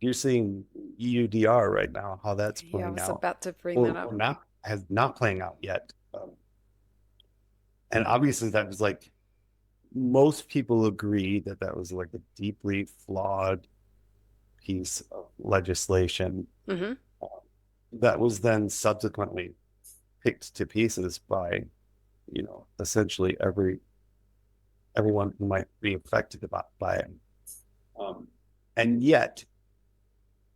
you're seeing EUDR right now, how that's Yeah, I playing was out, about to bring that or up. not, has not playing out yet. And obviously that was like, most people agree that that was like a deeply flawed piece of legislation Hmm. uh, that was then subsequently picked to pieces by, essentially everyone who might be affected by it. Um, and yet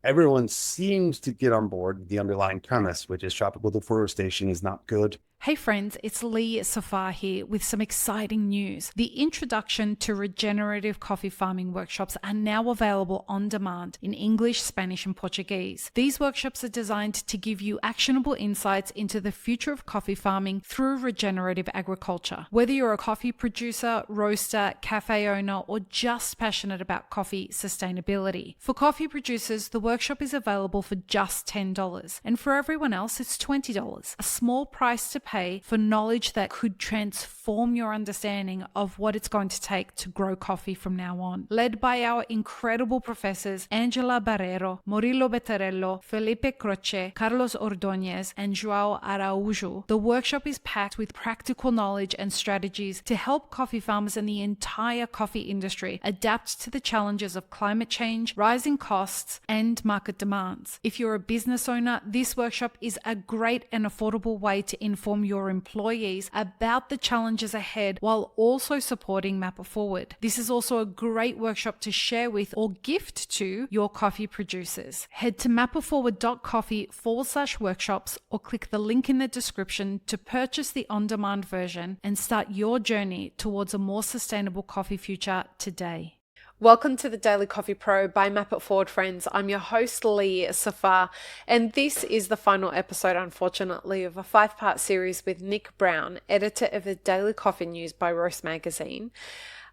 everyone seems to get on board with the underlying premise, which is tropical deforestation is not good. Hey friends, it's Lee Safar here with some exciting news. The introduction to regenerative coffee farming workshops are now available on demand in English, Spanish, and Portuguese. These workshops are designed to give you actionable insights into the future of coffee farming through regenerative agriculture. Whether you're a coffee producer, roaster, cafe owner, or just passionate about coffee sustainability. For coffee producers, the workshop is available for just $10, and for everyone else, it's $20, a small price to pay for knowledge that could transform your understanding of what it's going to take to grow coffee from now on. Led by our incredible professors Angela Barrero, Murilo Bettarello, Felipe Croce, Carlos Ordóñez, and João Araújo, the workshop is packed with practical knowledge and strategies to help coffee farmers and the entire coffee industry adapt to the challenges of climate change, rising costs, and market demands. If you're a business owner, this workshop is a great and affordable way to inform your employees about the challenges ahead while also supporting Mapper Forward. This is also a great workshop to share with or gift to your coffee producers. Head to mapperforward.coffee/workshops or click the link in the description to purchase the on-demand version and start your journey towards a more sustainable coffee future today. Welcome to the Daily Coffee Pro by Map It Forward, friends. I'm your host, Lee Safar, and this is the final episode, unfortunately, of a 5-part series with Nick Brown, editor of the Daily Coffee News by Roast Magazine.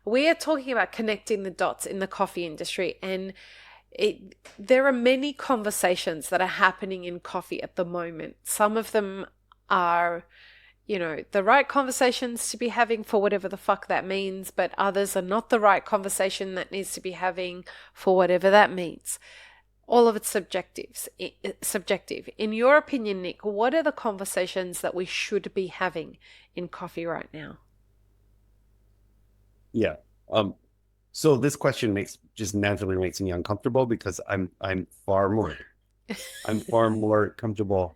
We are talking about connecting the dots in the coffee industry, and there are many conversations that are happening in coffee at the moment. Some of them are the right conversations to be having for whatever the fuck that means, but others are not the right conversation that needs to be having for whatever that means. All of it's subjective. In your opinion, Nick, what are the conversations that we should be having in coffee right now? Yeah. So this question just naturally makes me uncomfortable because I'm far more comfortable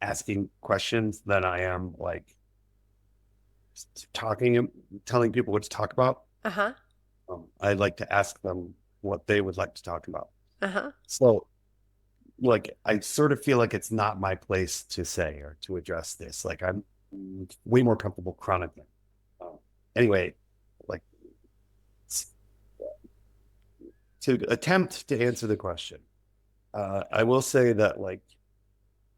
asking questions than I am like telling people what to talk about. Uh-huh. I like to ask them what they would like to talk about. Uh-huh. So, like, I sort of feel like it's not my place to say or to address this. Like, I'm way more comfortable chronicling. Anyway, like, to attempt to answer the question, I will say that like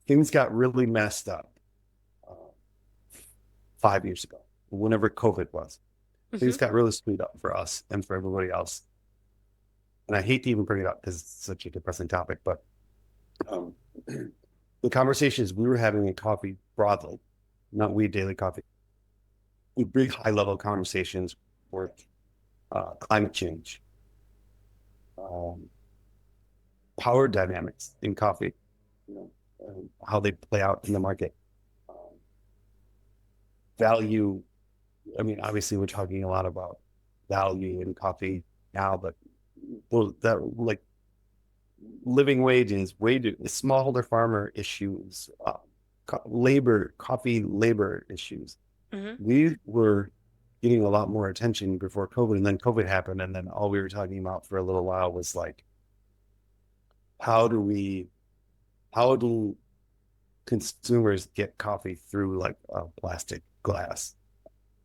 things got really messed up 5 years ago, whenever COVID was. Mm-hmm. Things got really screwed up for us and for everybody else. And I hate to even bring it up because it's such a depressing topic, but um, the conversations we were having in coffee broadly, not we daily coffee, big high level conversations were climate change, um, power dynamics in coffee, how they play out in the market, um, value. I mean, obviously, we're talking a lot about value in coffee now, but that like living wages, smallholder farmer issues, coffee labor issues. Mm-hmm. We were getting a lot more attention before COVID, and then COVID happened, and then all we were talking about for a little while was like, how do consumers get coffee through like a plastic glass?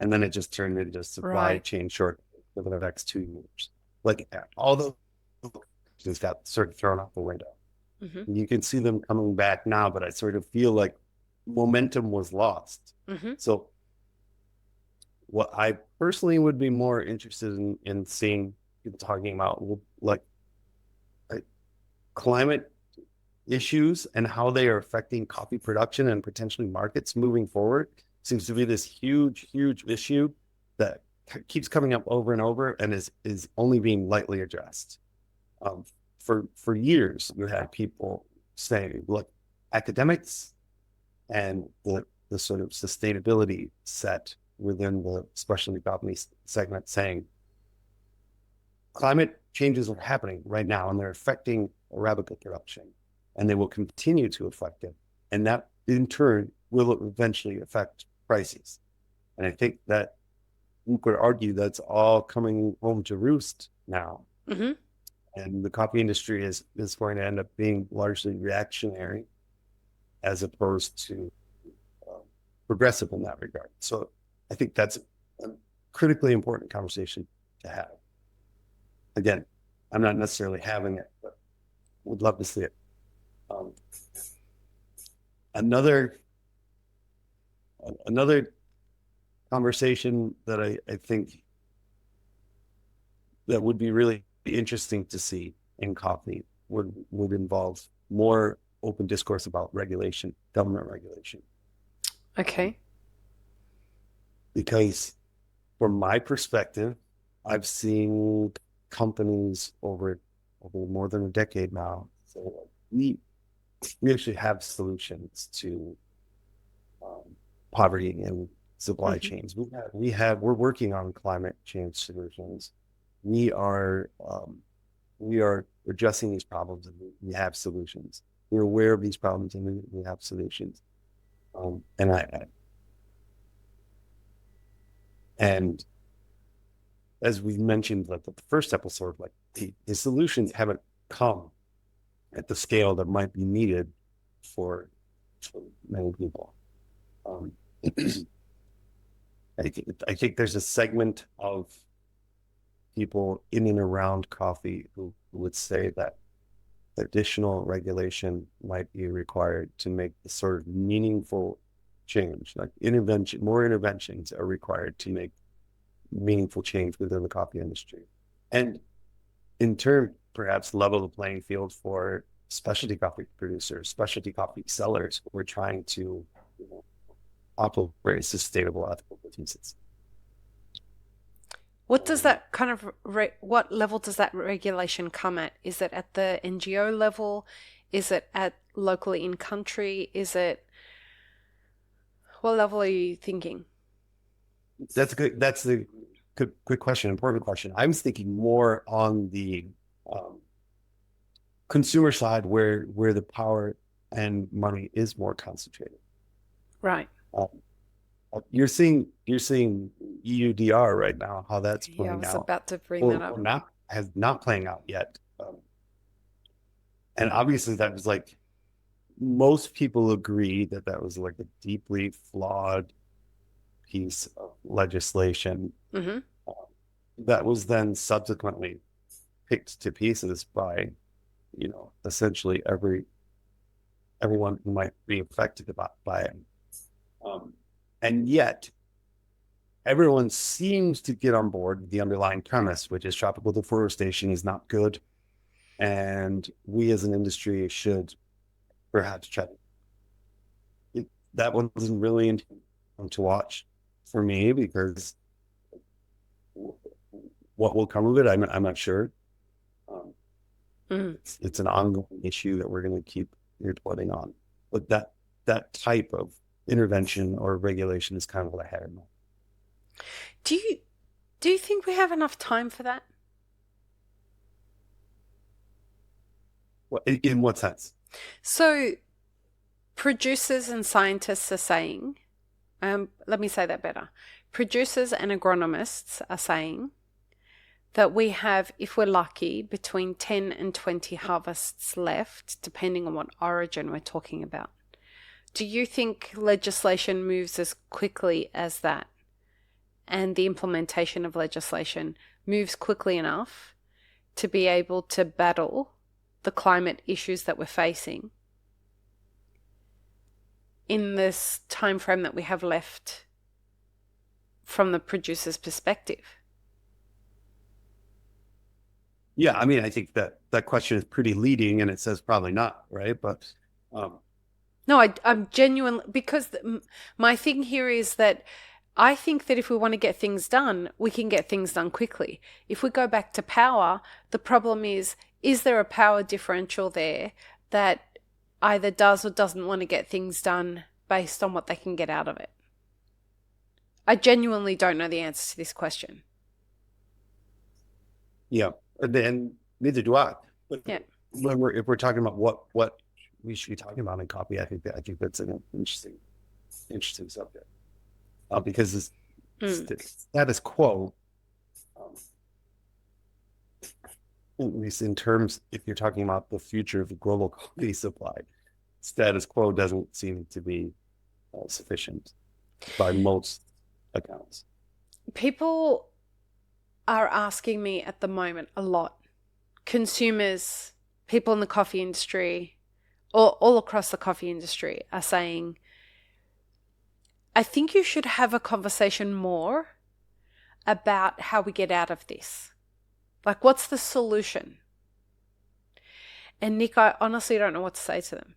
And then it just turned into supply Right. chain short for the next 2 years. Like all those just got sort of thrown out the window. Mm-hmm. You can see them coming back now, but I sort of feel like momentum was lost. Mm-hmm. So what I personally would be more interested in seeing people talking about like climate issues and how they are affecting coffee production and potentially markets moving forward seems to be this huge issue that keeps coming up over and over and is only being lightly addressed. for years, you had people saying, look, academics and the sort of sustainability set within the specialty coffee segment saying climate changes are happening right now and they're affecting Arabica production and they will continue to affect it. And that in turn will eventually affect prices. And I think that we could argue that's all coming home to roost now. Mm-hmm. And the coffee industry is going to end up being largely reactionary as opposed to progressive in that regard. So I think that's a critically important conversation to have. Again, I'm not necessarily having it, but would love to see it. Another conversation that I think that would be really interesting to see in coffee would involve more open discourse about regulation, government regulation. Okay. Because from my perspective, I've seen companies over more than a decade now. So we actually have solutions to poverty and supply chains. We're working on climate change solutions. We are addressing these problems and we have solutions. We're aware of these problems and we have solutions. And as we mentioned, like the first episode, like the solutions haven't come at the scale that might be needed for many people. I think there's a segment of people in and around coffee who would say that additional regulation might be required to make the sort of meaningful change, like more interventions are required to make meaningful change within the coffee industry. And in turn, perhaps level the playing field for specialty coffee producers, specialty coffee sellers who are trying to operate sustainable ethical businesses. What does that kind of, what level does that regulation come at? Is it at the NGO level? Is it at locally in country? What level are you thinking? That's a good question, important question. I'm thinking more on the consumer side where the power and money is more concentrated. Right. You're seeing EUDR right now, how that's playing out. Yeah, I was about to bring that up. Not playing out yet. And obviously that was like, most people agree that was like a deeply flawed piece of legislation that was then subsequently picked to pieces by, essentially everyone who might be affected by it. And yet, everyone seems to get on board with the underlying premise, which is tropical deforestation is not good. And we as an industry should perhaps try to. That one wasn't really interesting to watch for me because what will come of it, I'm not sure. It's an ongoing issue that we're going to keep reporting on. But that type of intervention or regulation is kind of what I had in mind. Do you think we have enough time for that? In what sense? So producers and scientists are saying, let me say that better. Producers and agronomists are saying that we have, if we're lucky, between 10 and 20 harvests left, depending on what origin we're talking about. Do you think legislation moves as quickly as that? And the implementation of legislation moves quickly enough to be able to battle the climate issues that we're facing in this time frame that we have left from the producer's perspective? Yeah, I mean, I think that question is pretty leading and it says probably not, right? But no, I'm genuinely, because my thing here is that I think that if we want to get things done, we can get things done quickly. If we go back to power, the problem is is there a power differential there that either does or doesn't want to get things done based on what they can get out of it? I genuinely don't know the answer to this question. Yeah, and neither do I. But Yeah. if we're talking about what we should be talking about in copy, I think that's an interesting subject, because it's status quo, at least in terms, if you're talking about the future of the global coffee supply, status quo doesn't seem to be sufficient by most accounts. People are asking me at the moment a lot. Consumers, people in the coffee industry, or all across the coffee industry are saying, I think you should have a conversation more about how we get out of this. Like, what's the solution? And Nick, I honestly don't know what to say to them.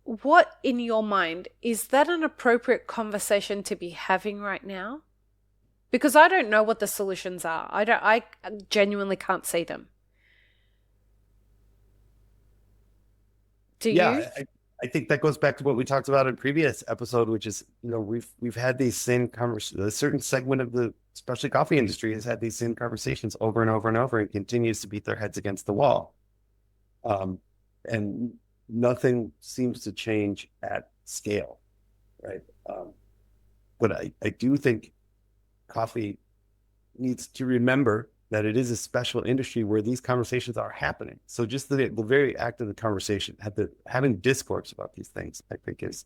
What, in your mind, is that an appropriate conversation to be having right now? Because I don't know what the solutions are. I genuinely can't see them. Do you? I think that goes back to what we talked about in previous episode, which is, we've had these same conversations. A certain segment of the, especially coffee industry, has had these same conversations over and over and over, and continues to beat their heads against the wall. And nothing seems to change at scale, right? But I do think coffee needs to remember that it is a special industry where these conversations are happening. So just the very act of the conversation, having discourse about these things, I think is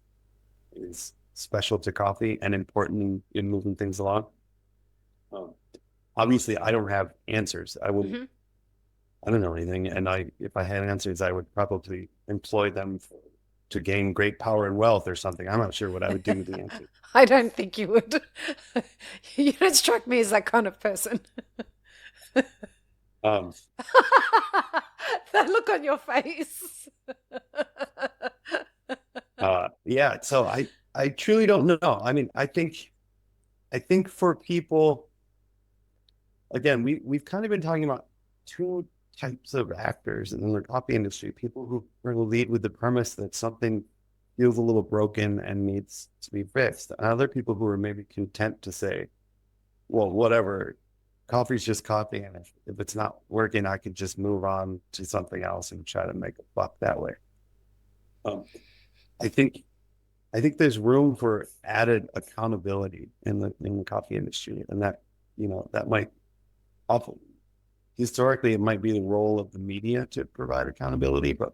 special to coffee and important in moving things along. Obviously, I don't have answers. I wouldn't. I don't know anything, and if I had answers, I would probably employ them to gain great power and wealth or something. I'm not sure what I would do with the answer. I don't think you would. You don't strike me as that kind of person. That look on your face. Yeah, so I truly don't know. I mean, I think for people, again, we've kind of been talking about two types of actors in the coffee industry: people who are going to lead with the premise that something feels a little broken and needs to be fixed, and other people who are maybe content to say, well, whatever, coffee's just coffee, and if it's not working, I could just move on to something else and try to make a buck that way. I think there's room for added accountability in the coffee industry, and that that might often, historically, it might be the role of the media to provide accountability, but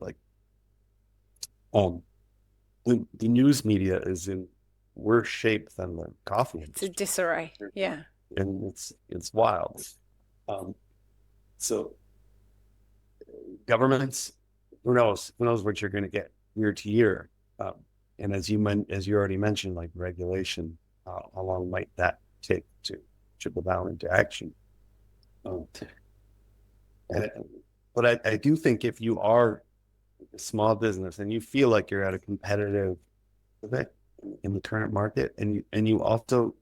the news media is in worse shape than the coffee industry. It's a disarray, yeah. And it's wild. So governments, who knows what you're going to get year to year. And as you already mentioned, like regulation, how long might that take to trickle down into action? But I do think if you are a small business and you feel like you're at a competitive event in the current market, and you also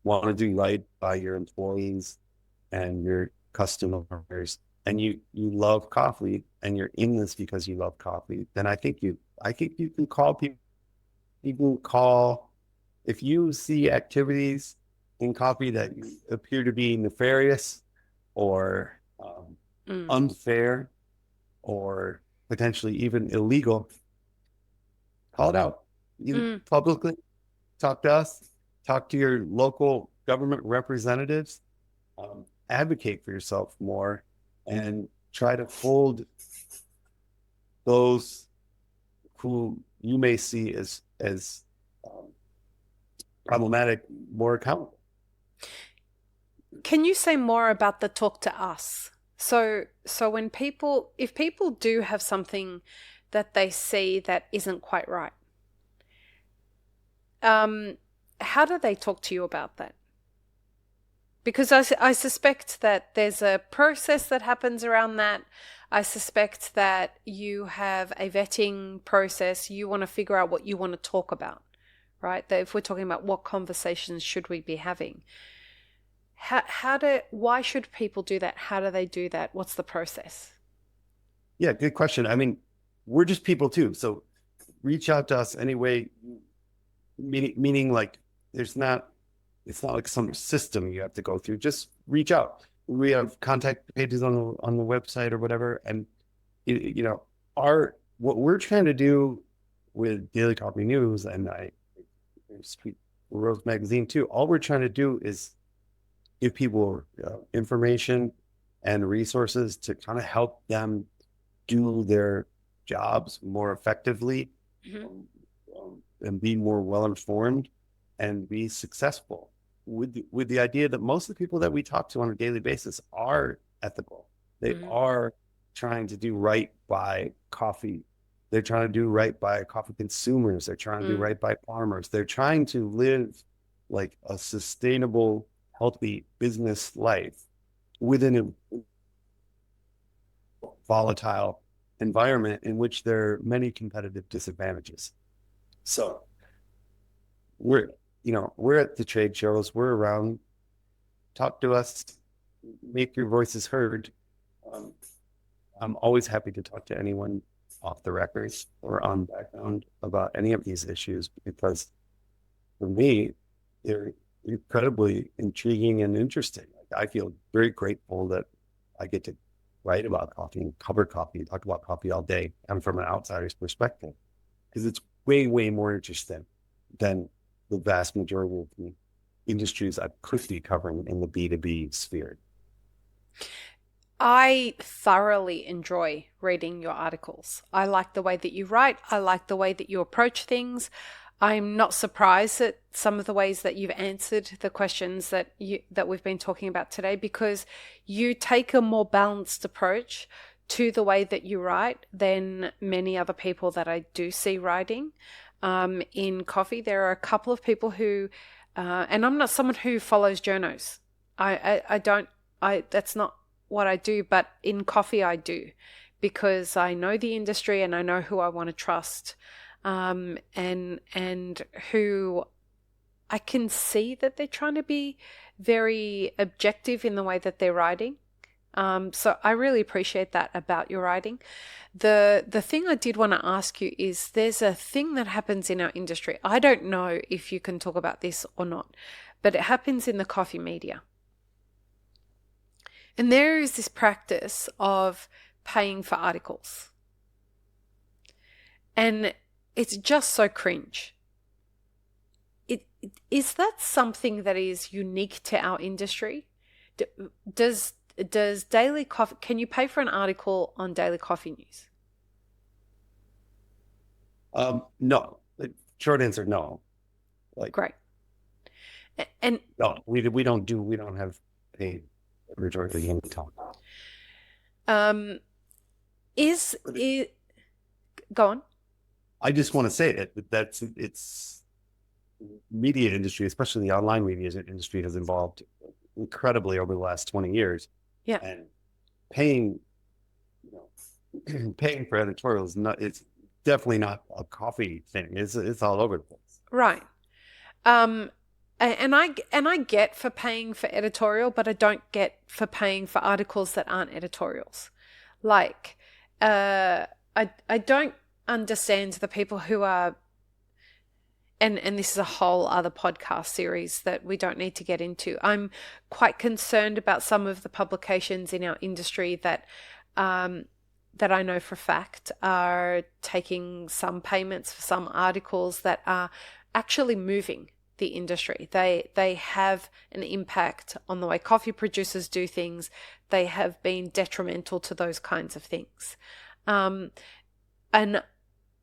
want to do right by your employees and your customers, and you love coffee, and you're in this because you love coffee, then I think you can call people. You can call, if you see activities in coffee that appear to be nefarious or unfair or potentially even illegal, call it out. Either publicly, talk to us, talk to your local government representatives, advocate for yourself more, and try to hold those who you may see as problematic more accountable. Can you say more about the talk to us? So when if people do have something that they see that isn't quite right, how do they talk to you about that? Because I suspect that there's a process that happens around that. I suspect that you have a vetting process. You want to figure out what you want to talk about, right? That if we're talking about what conversations should we be having, Why should people do that? How do they do that? What's the process? Yeah, good question. I mean, we're just people too. So reach out to us anyway, meaning like it's not like some system you have to go through. Just reach out. We have contact pages on the website or whatever. And you know, what we're trying to do with Daily Coffee News and Sweet Rose Magazine too, all we're trying to do is give people information and resources to kind of help them do their jobs more effectively, and be more well-informed and be successful with the idea that most of the people that we talk to on a daily basis are ethical. They are trying to do right by coffee. They're trying to do right by coffee consumers. They're trying to do right by farmers. They're trying to live like a sustainable, healthy business life within a volatile environment in which there are many competitive disadvantages. So we're at the trade shows, we're around, talk to us, make your voices heard. I'm always happy to talk to anyone off the records or on background about any of these issues, because for me, they're incredibly intriguing and interesting. Like, I feel very grateful that I get to write about coffee and cover coffee and talk about coffee all day, and from an outsider's perspective, because it's way, way more interesting than the vast majority of the industries I could be covering in the B2B sphere. I thoroughly enjoy reading your articles. I like the way that you write. I like the way that you approach things. I'm not surprised at some of the ways that you've answered the questions that we've been talking about today, because you take a more balanced approach to the way that you write than many other people that I do see writing in coffee. There are a couple of people who, and I'm not someone who follows journos. That's not what I do, but in coffee I do, because I know the industry and I know who I want to trust, and who I can see that they're trying to be very objective in the way that they're writing. So I really appreciate that about your writing. The thing I did want to ask you is, there's a thing that happens in our industry. I don't know if you can talk about this or not, but it happens in the coffee media. And there is this practice of paying for articles. And it's just so cringe. Is that something that is unique to our industry? Does Daily Coffee, can you pay for an article on Daily Coffee News? No. The short answer, no. Great. And no, we don't have paid majority in time. Go on. I just want to say it's media industry, especially the online media industry, has evolved incredibly over the last 20 years. Yeah. And paying for editorials, it's definitely not a coffee thing. It's all over the place. Right. And I get for paying for editorial, but I don't get for paying for articles that aren't editorials. Like, I don't understand the people who are, and this is a whole other podcast series that we don't need to get into. I'm quite concerned about some of the publications in our industry that I know for a fact are taking some payments for some articles that are actually moving the industry. They have an impact on the way coffee producers do things. They have been detrimental to those kinds of things. And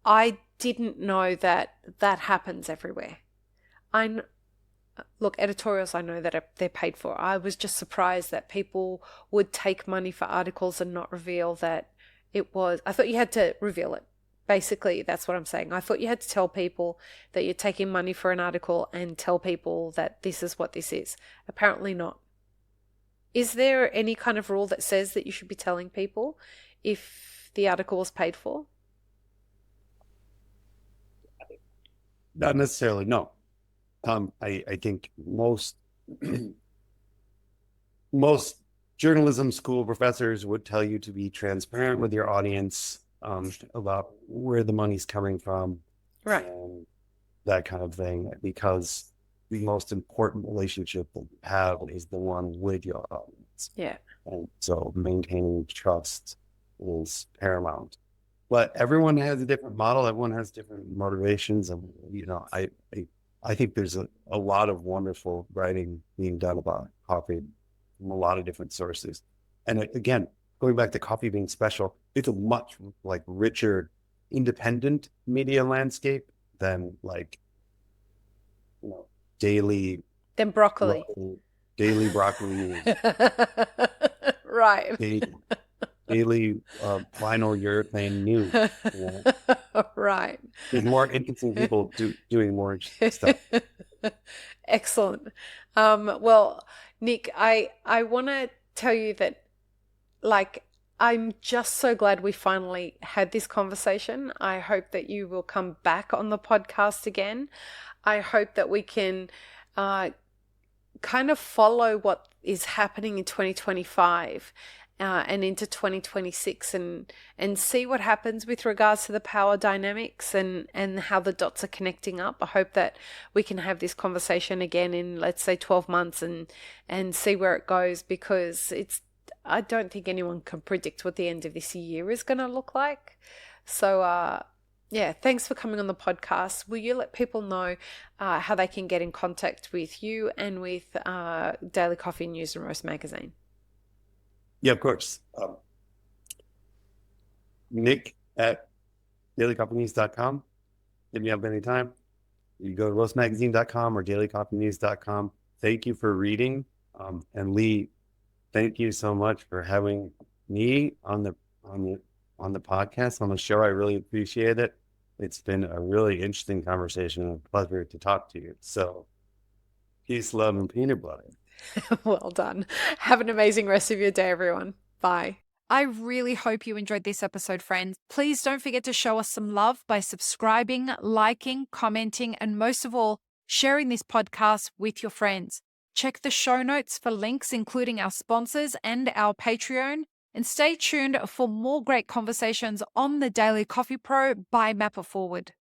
I didn't know that happens everywhere. Look, editorials, I know that they're paid for. I was just surprised that people would take money for articles and not reveal that it was. I thought you had to reveal it. Basically, that's what I'm saying. I thought you had to tell people that you're taking money for an article and tell people that this is what this is. Apparently not. Is there any kind of rule that says that you should be telling people if the article was paid for? Not necessarily, no. I think most most journalism school professors would tell you to be transparent with your audience about where the money's coming from, Right. and that kind of thing, because the most important relationship that you have is the one with your audience. Yeah. And so maintaining trust is paramount. But everyone has a different model. Everyone has different motivations. And, I think there's a lot of wonderful writing being done about coffee from a lot of different sources. And again, going back to coffee being special, it's a much like richer, independent media landscape than like, daily Then broccoli. daily broccoli news, Right. daily vinyl urethane news. Right. There's more interesting people doing more interesting stuff. Excellent. Well, Nick, I want to tell you that, like, I'm just so glad we finally had this conversation. I hope that you will come back on the podcast again. I hope that we can kind of follow what is happening in 2025 and into 2026 and see what happens with regards to the power dynamics and how the dots are connecting up. I hope that we can have this conversation again in, let's say, 12 months and see where it goes, because I don't think anyone can predict what the end of this year is going to look like. So, yeah, thanks for coming on the podcast. Will you let people know how they can get in contact with you and with Daily Coffee News and Roast Magazine? Yeah, of course. Nick at dailycoffeenews.com. If you have any time, you go to roastmagazine.com or dailycoffeenews.com. Thank you for reading. And Lee, thank you so much for having me on the podcast, on the show. I really appreciate it. It's been a really interesting conversation and a pleasure to talk to you. So peace, love, and peanut butter. Well done. Have an amazing rest of your day, everyone. Bye. I really hope you enjoyed this episode, friends. Please don't forget to show us some love by subscribing, liking, commenting, and most of all, sharing this podcast with your friends. Check the show notes for links, including our sponsors and our Patreon. And stay tuned for more great conversations on the Daily Coffee Pro by Map It Forward.